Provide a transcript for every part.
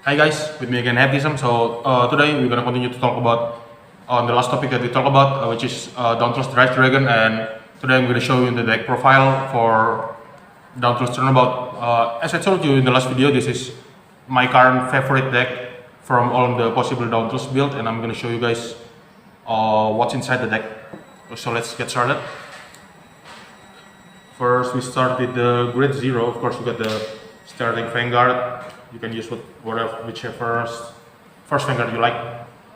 Hi guys, with me again, Happyism. So today we're gonna continue to talk about on the last topic that we talked about, which is Dauntless Drive Dragon, and today I'm gonna show you the deck profile for Dauntless Turnabout. As I told you in the last video, this is my current favorite deck from all the possible Dauntless build, and I'm gonna show you guys what's inside the deck. So let's get started. First, we start with the Grid 0. Of course, we got the starting Vanguard. You can use whichever first Vanguard you like.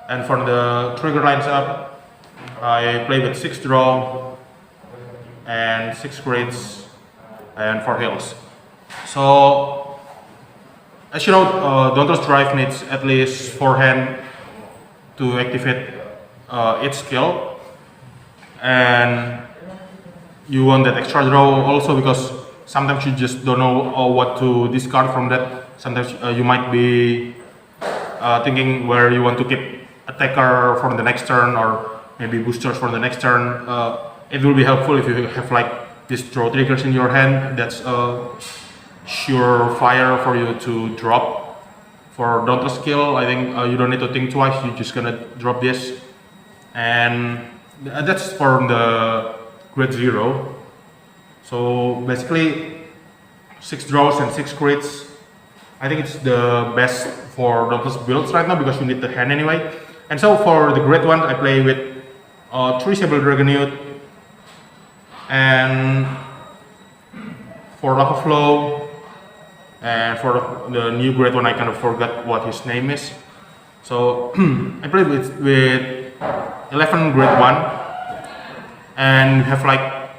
And for the trigger lines up, I play with 6 draw and 6 grids and 4 hills. So, as you know, Dauntless Drive needs at least 4 hand to activate its skill. And you want that extra draw also because sometimes you just don't know what to discard from that. Sometimes you might be thinking where you want to keep attacker for the next turn or maybe boosters for the next turn. It will be helpful if you have like these draw triggers in your hand. That's a sure fire for you to drop. For Dauntless skill, I think you don't need to think twice. You're just gonna drop this, and that's for the Grid 0. So basically 6 draws and 6 crits. I think it's the best for Dauntless builds right now because you need the hand anyway. And so for the Grid 1, I play with 3 Sable Dragonute, and 4 Lava Flow, and for the new Grid 1 I kind of forgot what his name is. So I play with 11 Grid 1. And you have like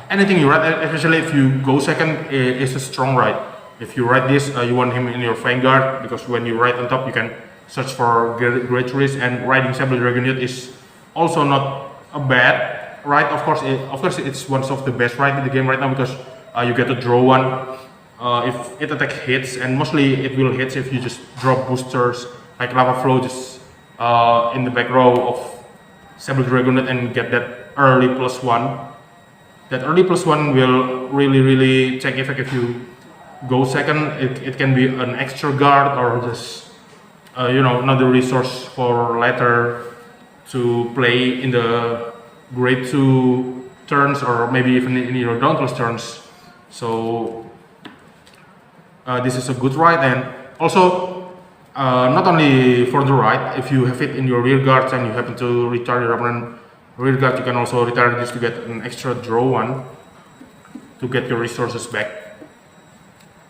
anything you write, especially if you go second, is a strong write. If you write this, you want him in your Vanguard because when you write on top, you can search for great trees. And riding Sable Dragonute is also not a bad write. Of course, it's one of the best write in the game right now because you get to draw one if it attack hits, and mostly it will hit if you just drop boosters like Lava Flow just in the back row of Sable Dragonite and get that early +1. That early +1 will really take effect if you go second. It can be an extra guard or just another resource for later to play in the Grade 2 turns or maybe even in your Dauntless turns. So this is a good ride, and also not only for the right, if you have it in your rear guards and you happen to retire your opponent rear guard, you can also retire this to get an extra draw one to get your resources back.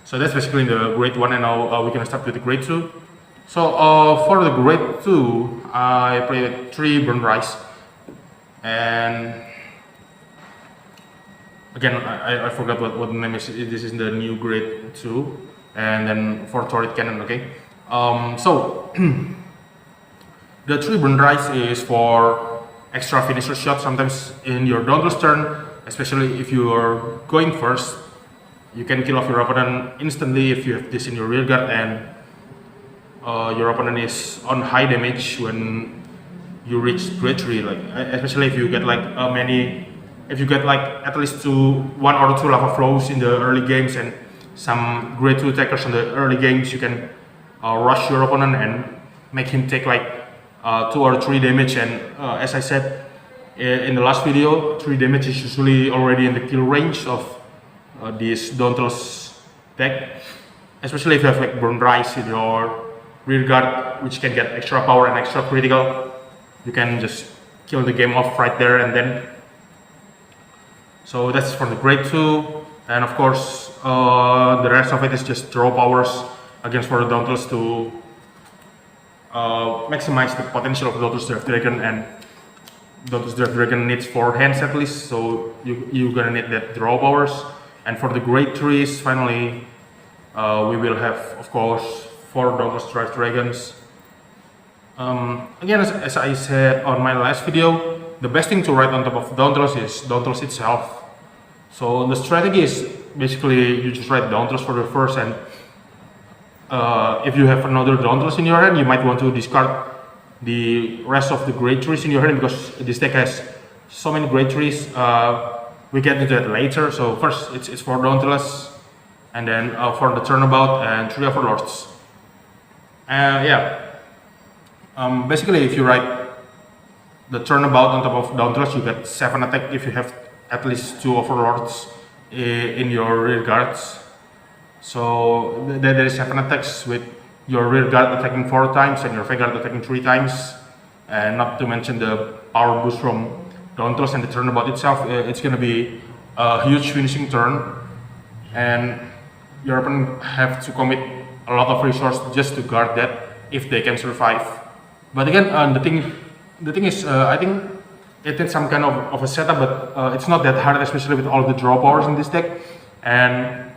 So that's basically the Grade 1, and now we're gonna start with the Grade 2. So for the Grade 2, I play with 3 Burn Rice, and again I forgot what the name is. This is the new Grade 2, and then 4 Turret Cannon. Okay. So the 3 Burn Rice is for extra finisher shot. Sometimes in your Dauntless turn, especially if you are going first, you can kill off your opponent instantly if you have this in your rear guard and your opponent is on high damage when you reach Grade 3. Like especially if you get like at least 1 or 2 Lava Flows in the early games and some Grade 2 attackers in the early games, you can rush your opponent and make him take like 2 or 3 damage. And as I said in the last video, 3 damage is usually already in the kill range of this Dauntless deck, especially if you have like Burn Rice in your rear guard, which can get extra power and extra critical. You can just kill the game off right there and then. So that's for the Grade 2, and of course the rest of it is just draw powers against for the Dauntless to maximize the potential of Dauntless Drive Dragon, and Dauntless Drive Dragon needs 4 hands at least, so you're gonna need that draw powers. And for the Grade 3s, finally, we will have, of course, 4 Dauntless Drive Dragons. Again, as I said on my last video, the best thing to write on top of Dauntless is Dauntless itself. So the strategy is basically you just write Dauntless for the first, and if you have another Dauntless in your hand, you might want to discard the rest of the Grade 3s in your hand because this deck has so many Grade 3s. We get into that later. So first it's for Dauntless, and then for the Turnabout and 3 Overlords. Yeah. Basically, if you ride the Turnabout on top of Dauntless, you get 7 attack if you have at least 2 Overlords in your rear guards. So there is 7 attacks with your rear guard attacking 4 times and your Vanguard attacking 3 times. And not to mention the power boost from Dauntless and the Turnabout itself. It's gonna be a huge finishing turn, and your opponent have to commit a lot of resources just to guard that if they can survive. But again, the thing is, I think it needs some kind of a setup, but it's not that hard, especially with all the draw powers in this deck. And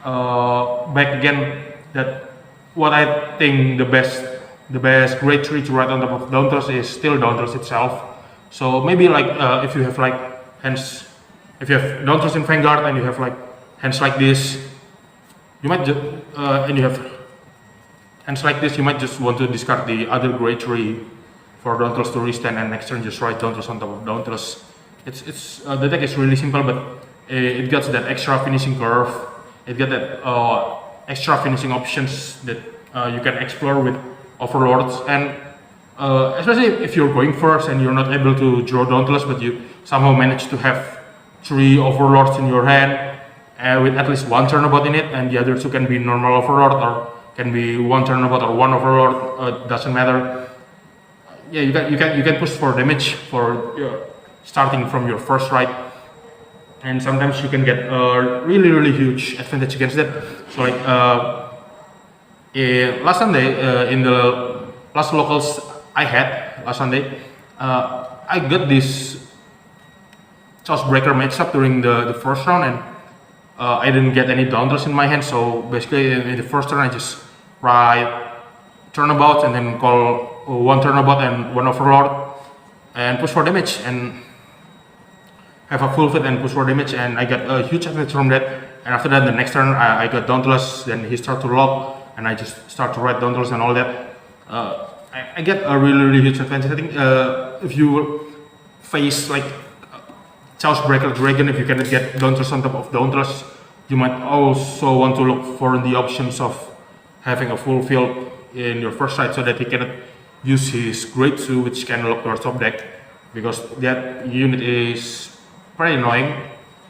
back again, that what I think the best grade 3 to ride on top of Dauntless is still Dauntless itself. So maybe like if you have like hands, if you have Dauntless in Vanguard and you have like hands like this, you might and you have hands like this, you might just want to discard the other grade 3 for Dauntless to restand, and next turn just ride Dauntless on top of Dauntless. It's the deck is really simple, but it gets that extra finishing curve. It got that extra finishing options that you can explore with Overlords, and especially if you're going first and you're not able to draw Dauntless, but you somehow manage to have 3 Overlords in your hand with at least 1 Turnabout in it, and the other 2 can be normal Overlord or can be 1 Turnabout or 1 Overlord. Doesn't matter. Yeah, you can push for damage for starting from your first ride, and sometimes you can get a really huge advantage against that. So like last Sunday in the last locals I had last Sunday, I got this Chaos Breaker matchup during the first round, and I didn't get any Dauntless in my hand. So basically in the first turn I just ride Turnabout and then call 1 Turnabout and 1 Overlord and push for damage and have a full fit and push for damage, and I got a huge advantage from that. And after that, the next turn I got Dauntless, then he started to lock and I just start to ride Dauntless and all that. I get a really huge advantage. I think if you face like Chaos Breaker Dragon, if you cannot get Dauntless on top of Dauntless, you might also want to look for the options of having a full field in your first side so that he cannot use his grade 2, which can lock your top deck, because that unit is very annoying,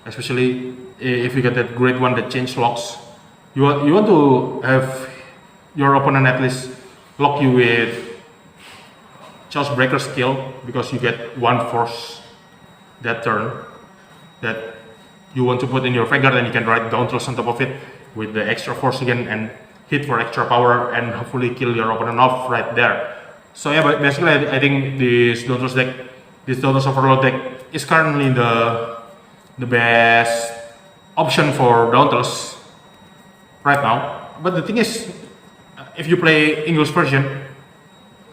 especially if you get that grade 1 that change locks. You want to have your opponent at least lock you with Chaos Breaker skill, because you get 1 force that turn that you want to put in your Vanguard, and you can ride Dauntless on top of it with the extra force again and hit for extra power and hopefully kill your opponent off right there. So yeah, but basically I think this Dauntless deck, this Dauntless Overlord deck is currently the best option for Dauntless right now. But the thing is, if you play English version,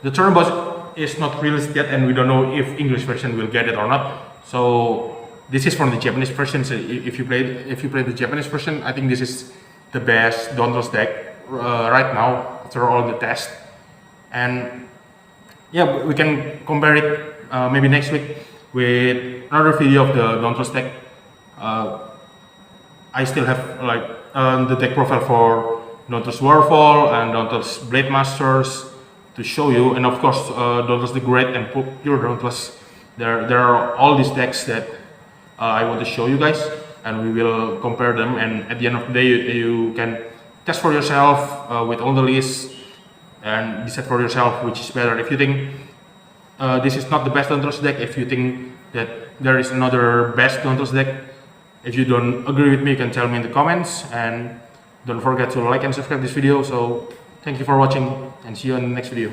the Turnabout is not released yet, and we don't know if English version will get it or not. So this is from the Japanese version. So if you play the Japanese version, I think this is the best Dauntless deck right now after all the tests. And yeah, we can compare it maybe next week with another video of the Dauntless deck. I still have like the deck profile for Dauntless Warfall and Dauntless Blade Masters to show you, and of course Dauntless the Great and Pure Dauntless. There are all these decks that I want to show you guys, and we will compare them, and at the end of the day you can test for yourself with all the lists and decide for yourself which is better. If you think this is not the best Dauntless deck, if you think that there is another best Dauntless deck, if you don't agree with me, you can tell me in the comments, and don't forget to like and subscribe this video. So thank you for watching, and see you in the next video.